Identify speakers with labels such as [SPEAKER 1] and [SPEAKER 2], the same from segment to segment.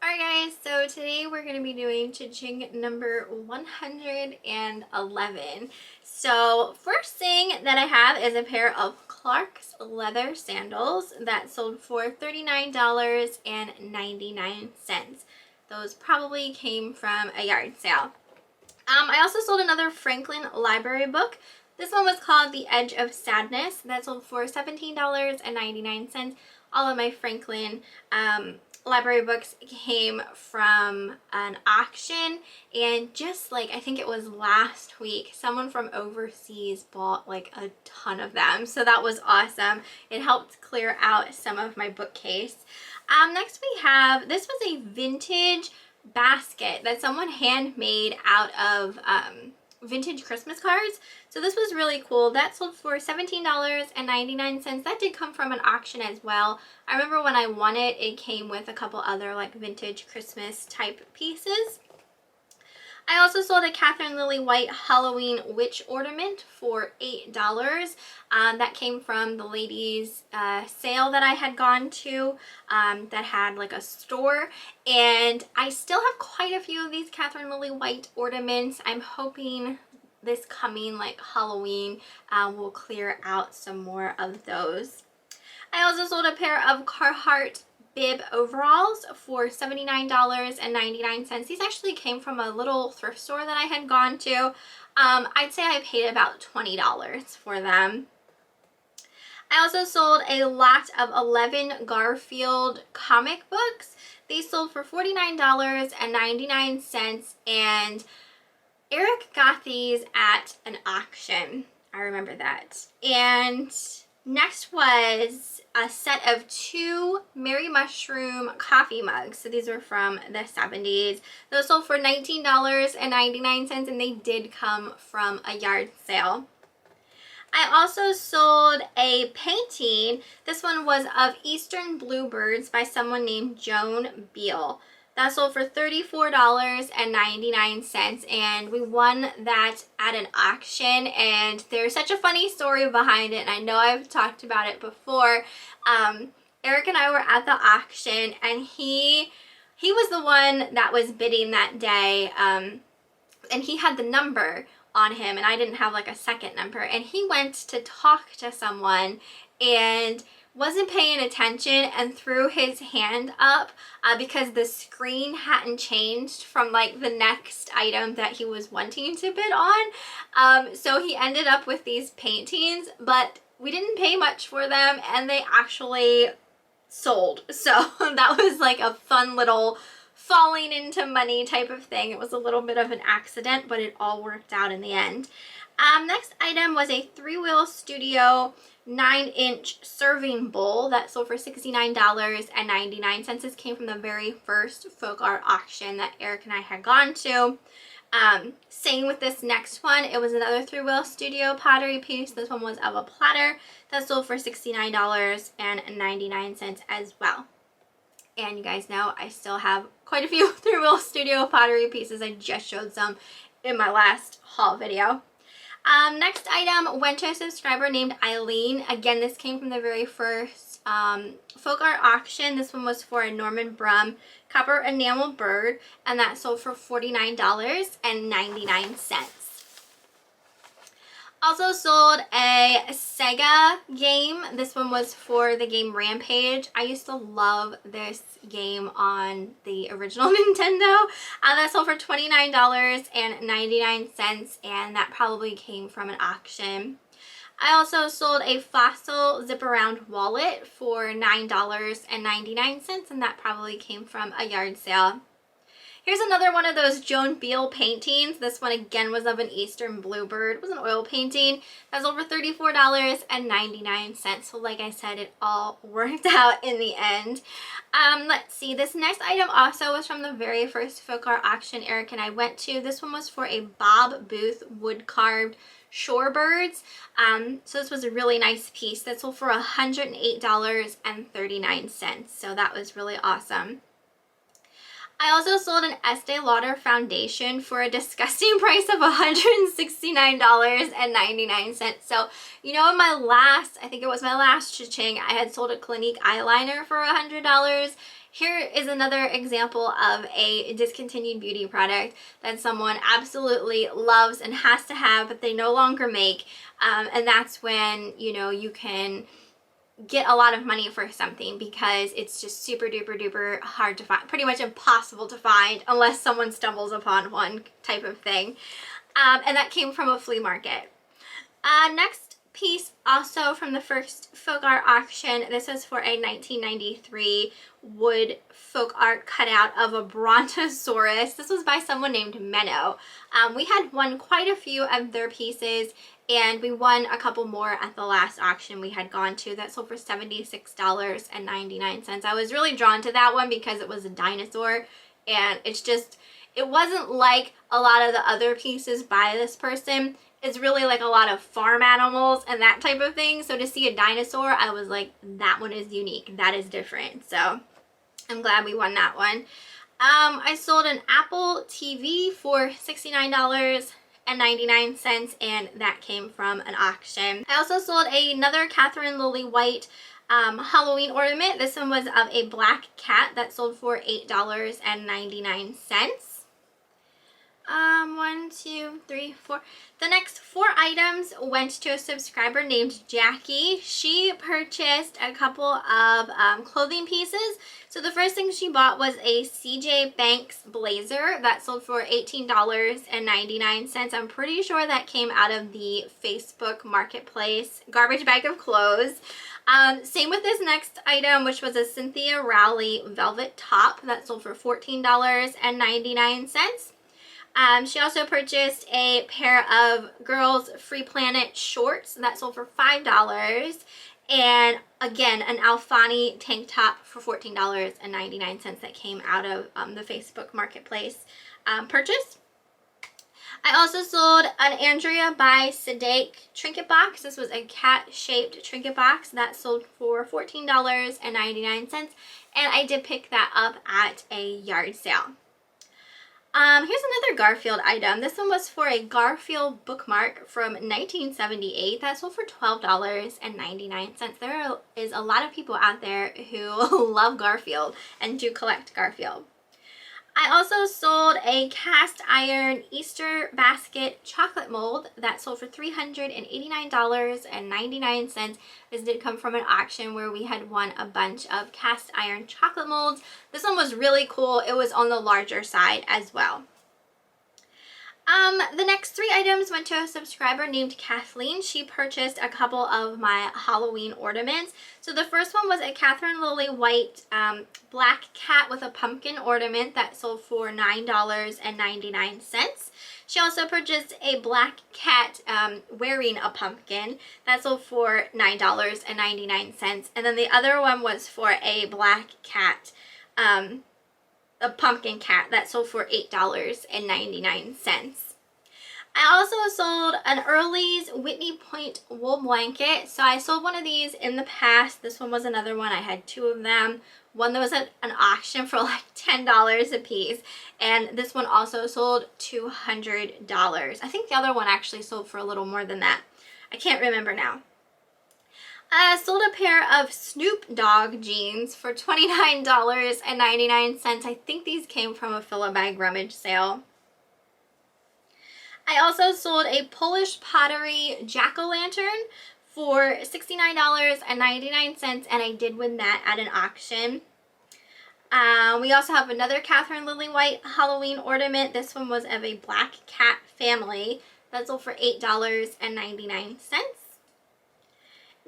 [SPEAKER 1] Alright guys, so today we're going to be doing CHING number 111. So first thing that I have is a pair of Clark's leather sandals that sold for $39.99. Those probably came from a yard sale. I also sold another Franklin library book. This one was called The Edge of Sadness. That sold for $17.99. All of my Franklin library books came from an auction, and just like I think it was last week, someone from overseas bought like a ton of them, so that was awesome. It helped clear out some of my bookcase. Next we have, this was a vintage basket that someone handmade out of vintage Christmas cards. So this was really cool. That sold for $17.99. That did come from an auction as well. I remember when I won it, it came with a couple other like vintage Christmas type pieces. I also sold a Catherine Lillywhite Halloween witch ornament for $8. That came from the ladies' sale that I had gone to that had like a store. And I still have quite a few of these Catherine Lillywhite ornaments. I'm hoping this coming like Halloween will clear out some more of those. I also sold a pair of Carhartt bib overalls for $79.99. These actually came from a little thrift store that I had gone to. I'd say I paid about $20 for them. I also sold a lot of 11 Garfield comic books. These sold for $49.99, and Eric got these at an auction. I remember that. And next was a set of 2 Merry Mushroom coffee mugs. So these were from the 70s. Those sold for $19.99, and they did come from a yard sale. I also sold a painting. This one was of Eastern Bluebirds by someone named Joan Beale. That sold for $34.99, and we won that at an auction, and there's such a funny story behind it, and I know I've talked about it before. Eric and I were at the auction, and he was the one that was bidding that day, and he had the number on him, and I didn't have like a second number, and he went to talk to someone and wasn't paying attention and threw his hand up because the screen hadn't changed from like the next item that he was wanting to bid on. So he ended up with these paintings, but we didn't pay much for them, and they actually sold. So that was like a fun little falling into money type of thing. It was a little bit of an accident, but it all worked out in the end. Next item was a 3-wheel studio 9-inch serving bowl that sold for $69.99. This came from the very first folk art auction that Eric and I had gone to. Same with this next one. It was another 3-wheel studio pottery piece. This one was of a platter that sold for $69.99 as well. And you guys know I still have quite a few 3-wheel studio pottery pieces. I just showed some in my last haul video. Next item went to a subscriber named Eileen. Again, this came from the very first folk art auction. This one was for a Norman Brum copper enamel bird, and that sold for $49.99. Also sold a Sega game. This one was for the game Rampage. I used to love this game on the original Nintendo. That sold for $29.99, and that probably came from an auction. I also sold a Fossil zip around wallet for $9.99, and that probably came from a yard sale. Here's another one of those Joan Beale paintings. This one again was of an Eastern Bluebird. It was an oil painting. That was over $34.99. So like I said, it all worked out in the end. Let's see. This next item also was from the very first folk art auction Eric and I went to. This one was for a Bob Booth wood carved shorebirds. So this was a really nice piece that sold for $108.39. So that was really awesome. I also sold an Estee Lauder foundation for a disgusting price of $169.99. So, you know, in my last, I think it was my last cha-ching, I had sold a Clinique eyeliner for $100. Here is another example of a discontinued beauty product that someone absolutely loves and has to have, but they no longer make. And that's when, you know, you can get a lot of money for something because it's just super duper duper hard to find, pretty much impossible to find unless someone stumbles upon one type of thing. And that came from a flea market. Next piece, also from the first folk art auction. This was for a 1993 wood folk art cutout of a brontosaurus. This was by someone named Menno. We had won quite a few of their pieces, and we won a couple more at the last auction we had gone to. That sold for $76.99. I was really drawn to that one because it was a dinosaur, and it's just, it wasn't like a lot of the other pieces by this person. It's really like a lot of farm animals and that type of thing. So to see a dinosaur, I was like, that one is unique. That is different. So I'm glad we won that one. I sold an Apple TV for $69.99, and that came from an auction. I also sold another Catherine Lillywhite Halloween ornament. This one was of a black cat that sold for $8.99. 1, 2, 3, 4. The next 4 items went to a subscriber named Jackie. She purchased a couple of clothing pieces. So the first thing she bought was a CJ Banks blazer that sold for $18.99. I'm pretty sure that came out of the Facebook Marketplace garbage bag of clothes. Same with this next item, which was a Cynthia Rowley velvet top that sold for $14.99. She also purchased a pair of Girls Free Planet shorts that sold for $5. And again, an Alfani tank top for $14.99 that came out of the Facebook Marketplace purchase. I also sold an Andrea by Sedake trinket box. This was a cat-shaped trinket box that sold for $14.99. And I did pick that up at a yard sale. Here's another Garfield item. This one was for a Garfield bookmark from 1978 that sold for $12.99. There is a lot of people out there who love Garfield and do collect Garfield. I also sold a cast iron Easter basket chocolate mold that sold for $389.99. This did come from an auction where we had won a bunch of cast iron chocolate molds. This one was really cool. It was on the larger side as well. The next 3 items went to a subscriber named Kathleen. She purchased a couple of my Halloween ornaments. So the first one was a Catherine Lillywhite black cat with a pumpkin ornament that sold for $9.99. She also purchased a black cat wearing a pumpkin that sold for $9.99. And then the other one was for a black cat, a pumpkin cat that sold for $8.99. I also sold an Early's Whitney Point wool blanket. So I sold one of these in the past. This one was another one. I had 2 of them. One that was at an auction for like $10 a piece. And this one also sold $200. I think the other one actually sold for a little more than that. I can't remember now. I sold a pair of Snoop Dogg jeans for $29.99. I think these came from a fill-a-bag rummage sale. I also sold a Polish pottery jack-o'-lantern for $69.99, and I did win that at an auction. We also have another Catherine Lillywhite Halloween ornament. This one was of a black cat family that sold for $8.99.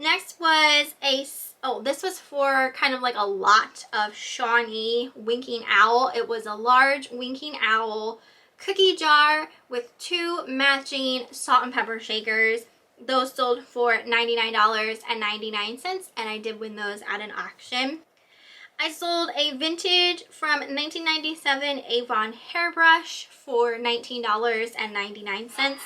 [SPEAKER 1] Next was this was for kind of like a lot of Shawnee winking owl. It was a large winking owl cookie jar with 2 matching salt and pepper shakers. Those sold for $99.99, and I did win those at an auction. I sold a vintage from 1997 Avon hairbrush for $19.99.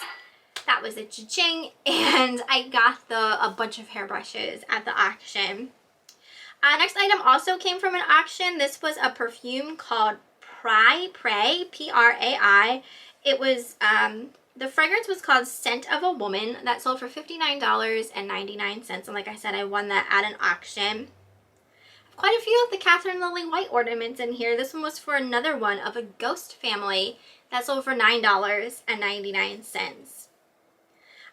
[SPEAKER 1] That was a CHING, and I got a bunch of hairbrushes at the auction. Next item also came from an auction. This was a perfume called Pray, P-R-A-I. It was, the fragrance was called Scent of a Woman. That sold for $59.99. And like I said, I won that at an auction. quite a few of the Catherine Lillywhite ornaments in here. This one was for another one of a ghost family that sold for $9.99.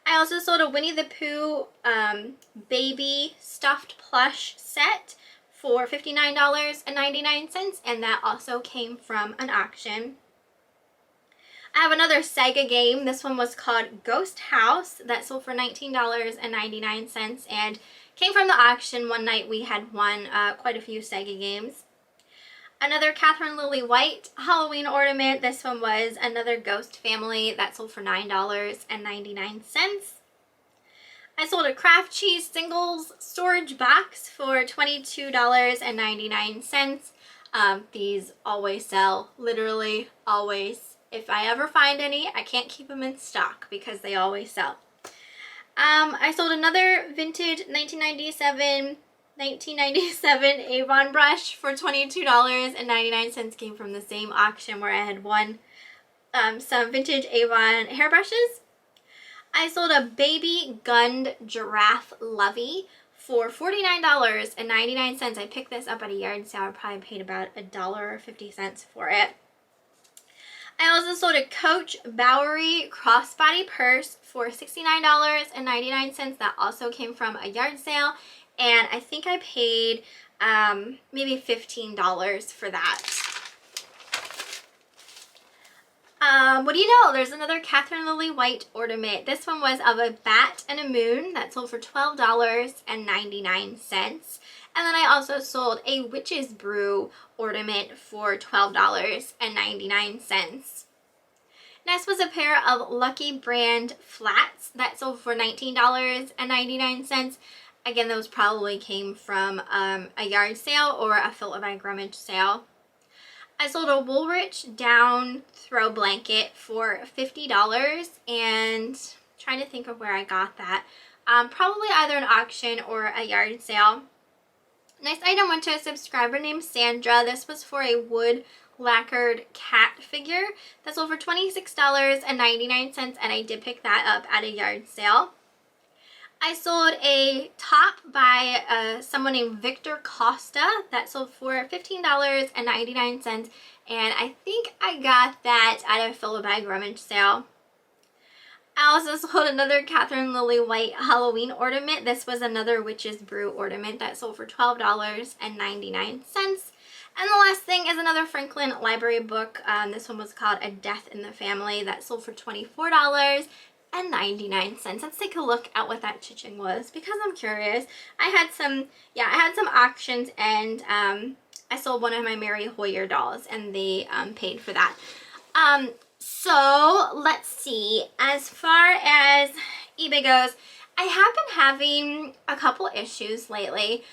[SPEAKER 1] I also sold a Winnie the Pooh baby stuffed plush set for $59.99, and that also came from an auction. I have another Sega game. This one was called Ghost House. That sold for $19.99 and came from the auction. One night we had won quite a few Sega games. Another Catherine Lillywhite Halloween ornament. This one was another ghost family. That sold for $9.99. I sold a Kraft Cheese singles storage box for $22.99. These always sell, literally always. If I ever find any, I can't keep them in stock because they always sell. I sold another vintage 1997 Avon brush for $22.99. Came from the same auction where I had won some vintage Avon hairbrushes. I sold a baby gunned giraffe lovey for $49.99. I picked this up at a yard sale. I probably paid about $1.50 for it. I also sold a Coach Bowery crossbody purse for $69.99. That also came from a yard sale, and I think I paid maybe $15 for that. What do you know? There's another Catherine Lillywhite ornament. This one was of a bat and a moon that sold for $12.99. And then I also sold a Witch's Brew ornament for $12.99. Next was a pair of Lucky Brand flats that sold for $19.99. Again, those probably came from a yard sale or a Philip by Grummage sale. I sold a Woolrich down throw blanket for $50, and I'm trying to think of where I got that. Probably either an auction or a yard sale. Next item went to a subscriber named Sandra. This was for a wood lacquered cat figure. That sold for $26.99, and I did pick that up at a yard sale. I sold a top by someone named Victor Costa that sold for $15.99, and I think I got that at a Philip by Grummage sale. I also sold another Catherine Lillywhite Halloween ornament. This was another Witch's Brew ornament that sold for $12.99. And the last thing is another Franklin library book. This one was called A Death in the Family that sold for $24.99. Let's take a look at what that CHING was because I'm curious. I had some auctions, and I sold one of my Mary Hoyer dolls, and they paid for that. So let's see. As far as eBay goes, I have been having a couple issues lately.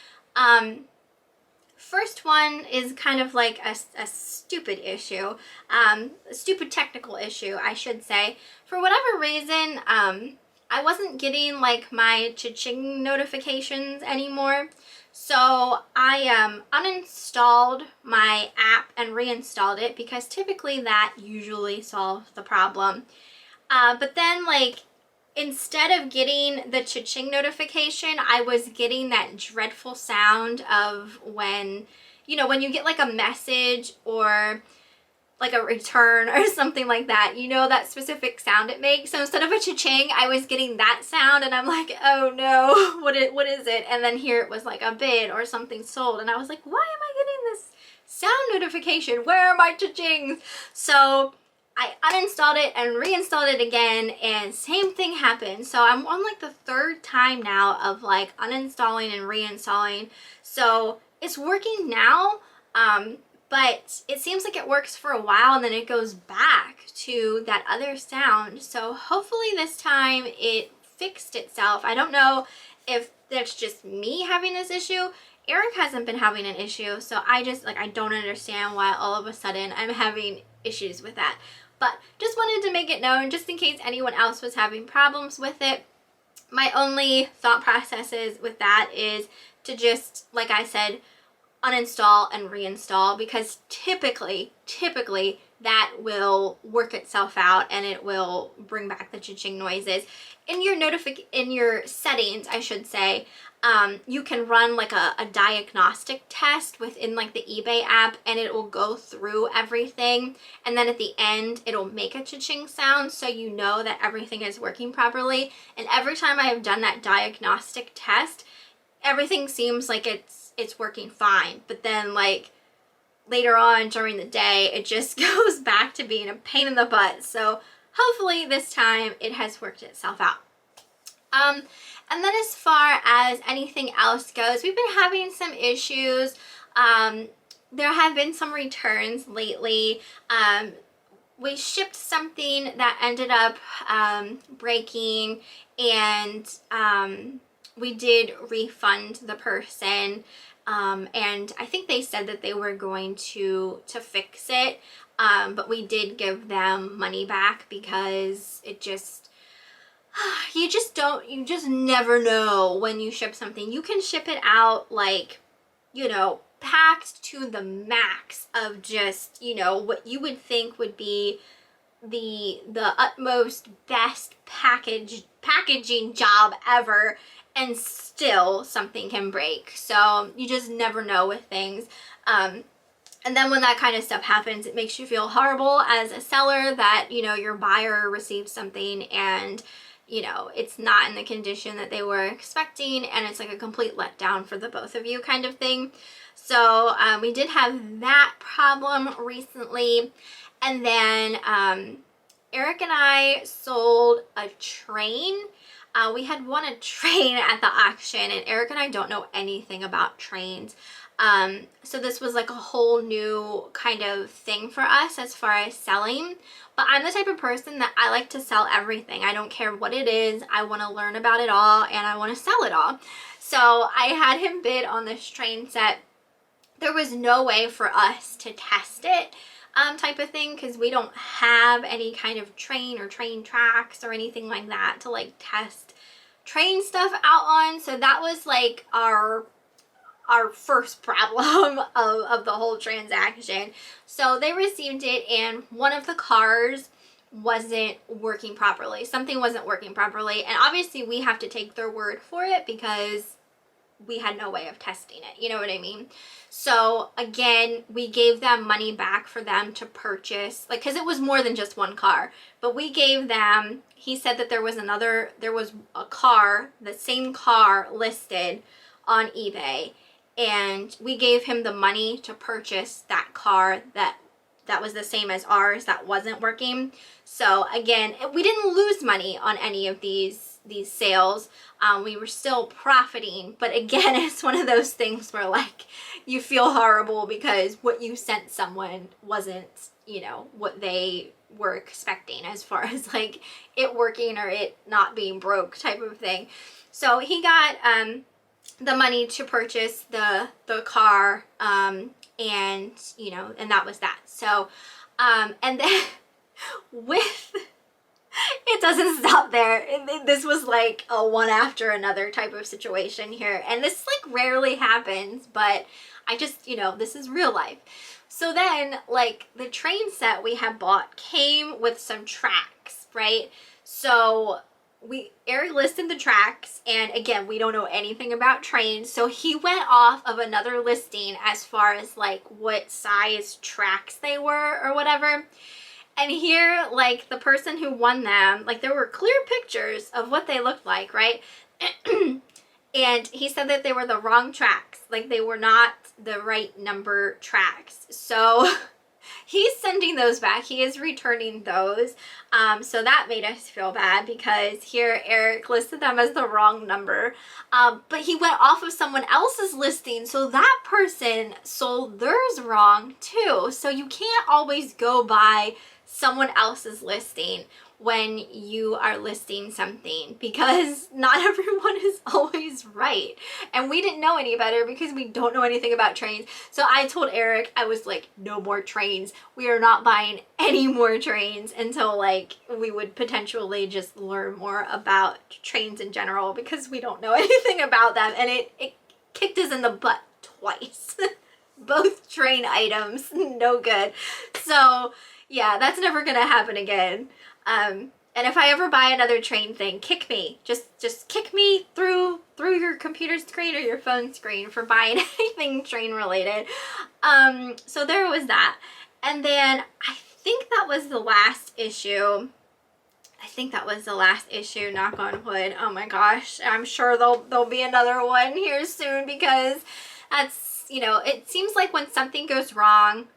[SPEAKER 1] First one is kind of like a stupid issue, a stupid technical issue, I should say. For whatever reason, I wasn't getting like my CHING notifications anymore. So I uninstalled my app and reinstalled it because typically that usually solves the problem. But then like instead of getting the CHING notification, I was getting that dreadful sound of when you get like a message or like a return or something like that, that specific sound it makes. So instead of a CHING, I was getting that sound, and I'm like, oh no, what is it? And then here it was like a bid or something sold, and I was like, why am I getting this sound notification? Where are my CHINGs? So I uninstalled it and reinstalled it again, and same thing happened. So I'm on like the third time now of like uninstalling and reinstalling. So it's working now, but it seems like it works for a while and then it goes back to that other sound. So hopefully this time it fixed itself. I don't know if that's just me having this issue. Eric hasn't been having an issue, so I don't understand why all of a sudden I'm having issues with that. But just wanted to make it known just in case anyone else was having problems with it. My only thought processes with that is to just, like I said, uninstall and reinstall, because typically that will work itself out and it will bring back the cha-ching noises. In your settings, I should say, you can run like a diagnostic test within like the eBay app, and it will go through everything, and then at the end it'll make a cha-ching sound, so you know that everything is working properly. And every time I have done that diagnostic test, everything seems like it's working fine, but then like later on during the day it just goes back to being a pain in the butt. So hopefully this time it has worked itself out. And then as far as anything else goes, we've been having some issues. There have been some returns lately. We shipped something that ended up breaking, and we did refund the person, and I think they said that they were going to fix it, but we did give them money back, because it just, you just never know when you ship something. You can ship it out like, you know, packed to the max of just, you know, what you would think would be the utmost best packaging job ever, and still something can break. So you just never know with things. And then when that kind of stuff happens, it makes you feel horrible as a seller that, you know, your buyer received something and, you know, it's not in the condition that they were expecting, and it's like a complete letdown for the both of you kind of thing. So we did have that problem recently. And then Eric and I sold a train. We had won a train at the auction, and Eric and I don't know anything about trains. So this was like a whole new kind of thing for us as far as selling. But I'm the type of person that I like to sell everything. I don't care what it is. I want to learn about it all, and I want to sell it all. So I had him bid on this train set. There was no way for us to test it, type of thing, because we don't have any kind of train or train tracks or anything like that to like test train stuff out on. So that was like our first problem of the whole transaction. So they received it, and one of the cars wasn't working properly. Something wasn't working properly, and obviously we have to take their word for it because we had no way of testing it, you know what I mean? So again, we gave them money back for them to purchase, like, because it was more than just one car, but we gave them, he said that there was a car, the same car listed on eBay, and we gave him the money to purchase that car that was the same as ours that wasn't working. So again, we didn't lose money on any of these sales. We were still profiting, but again, it's one of those things where like you feel horrible because what you sent someone wasn't, you know, what they were expecting as far as like it working or it not being broke type of thing. So he got the money to purchase the car, and you know, and that was that. So and then with it doesn't stop there. This was like a one after another type of situation here, and this like rarely happens, but I just, you know, this is real life. So then like the train set we had bought came with some tracks, right? So Eric listed the tracks, and again, we don't know anything about trains, so he went off of another listing as far as like what size tracks they were or whatever. And here, like, the person who won them, like, there were clear pictures of what they looked like, right? And he said that they were the wrong tracks. Like, they were not the right number tracks. So he's sending those back. He is returning those. So that made us feel bad because here Eric listed them as the wrong number. But he went off of someone else's listing. So that person sold theirs wrong too. So you can't always go by someone else's listing when you are listing something, because not everyone is always right, and we didn't know any better because we don't know anything about trains. So I told Eric, I was like, no more trains. We are not buying any more trains until like we would potentially just learn more about trains in general, because we don't know anything about them, and it kicked us in the butt twice. both train items. No good. So yeah, that's never gonna happen again. And if I ever buy another train thing, kick me. Just kick me through your computer screen or your phone screen for buying anything train related. So there was that. And then I think that was the last issue. Knock on wood. Oh my gosh. I'm sure there'll be another one here soon, because that's, you know, it seems like when something goes wrong,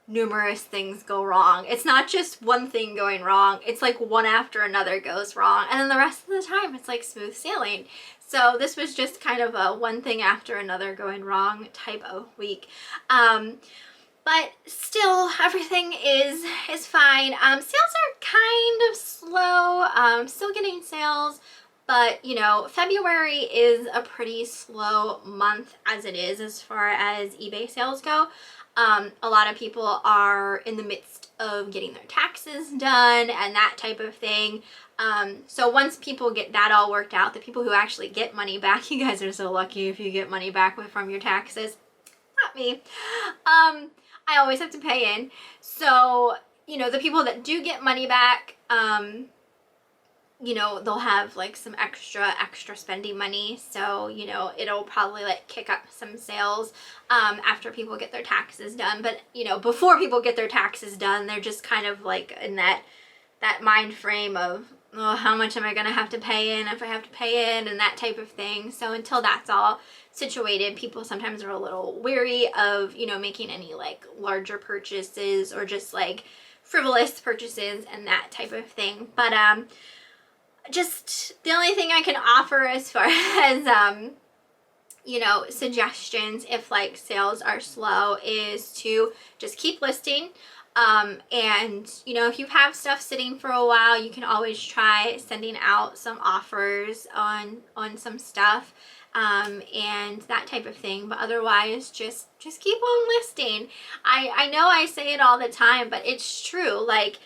[SPEAKER 1] numerous things go wrong. It's not just one thing going wrong. It's like one after another goes wrong. And then the rest of the time it's like smooth sailing. So this was just kind of a one thing after another going wrong type of week. But still, everything is fine. Sales are kind of slow. Still getting sales, but you know, February is a pretty slow month as it is as far as eBay sales go. A lot of people are in the midst of getting their taxes done and that type of thing. So once people get that all worked out, the people who actually get money back, you guys are so lucky if you get money back from your taxes. Not me. I always have to pay in. So, you know, the people that do get money back, you know, they'll have like some extra spending money. So, you know, it'll probably like kick up some sales after people get their taxes done. But, you know, before people get their taxes done, they're just kind of like in that mind frame of, oh, how much am I going to have to pay in if I have to pay in, and that type of thing. So until that's all situated, people sometimes are a little weary of, you know, making any like larger purchases or just like frivolous purchases and that type of thing. But just the only thing I can offer as far as you know, suggestions if like sales are slow is to just keep listing. And you know, if you have stuff sitting for a while, you can always try sending out some offers on some stuff, and that type of thing. But otherwise, just keep on listing. I know I say it all the time, but it's true. Like,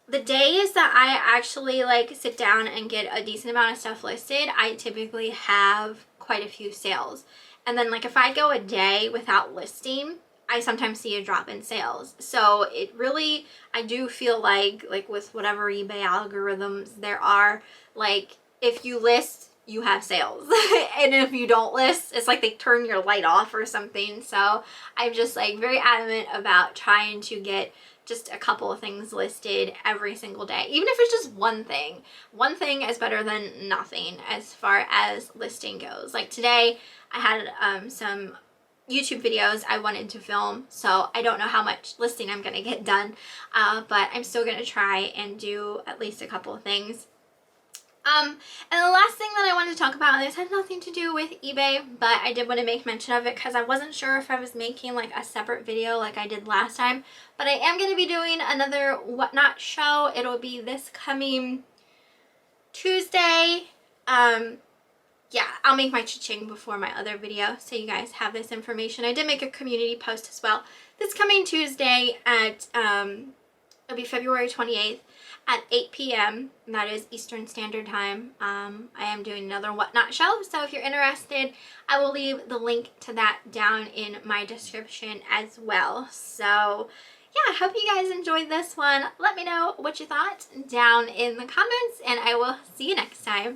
[SPEAKER 1] the days that I actually like sit down and get a decent amount of stuff listed, I typically have quite a few sales. And then like if I go a day without listing, I sometimes see a drop in sales. So it really, I do feel like with whatever eBay algorithms there are, like if you list, you have sales. And if you don't list, it's like they turn your light off or something. So I'm just like very adamant about trying to get just a couple of things listed every single day. Even if it's just one thing. One thing is better than nothing as far as listing goes. Like today, I had some YouTube videos I wanted to film, so I don't know how much listing I'm going to get done, but I'm still going to try and do at least a couple of things. And the last thing that I wanted to talk about, and this had nothing to do with eBay, but I did want to make mention of it because I wasn't sure if I was making like a separate video like I did last time, but I am going to be doing another Whatnot show. It'll be this coming Tuesday. Yeah, I'll make my CHING before my other video, so you guys have this information. I did make a community post as well. This coming Tuesday at, it'll be February 28th at 8 p.m. and that is Eastern Standard Time. I am doing another Whatnot show, so if you're interested, I will leave the link to that down in my description as well. So yeah, I hope you guys enjoyed this one. Let me know what you thought down in the comments, and I will see you next time.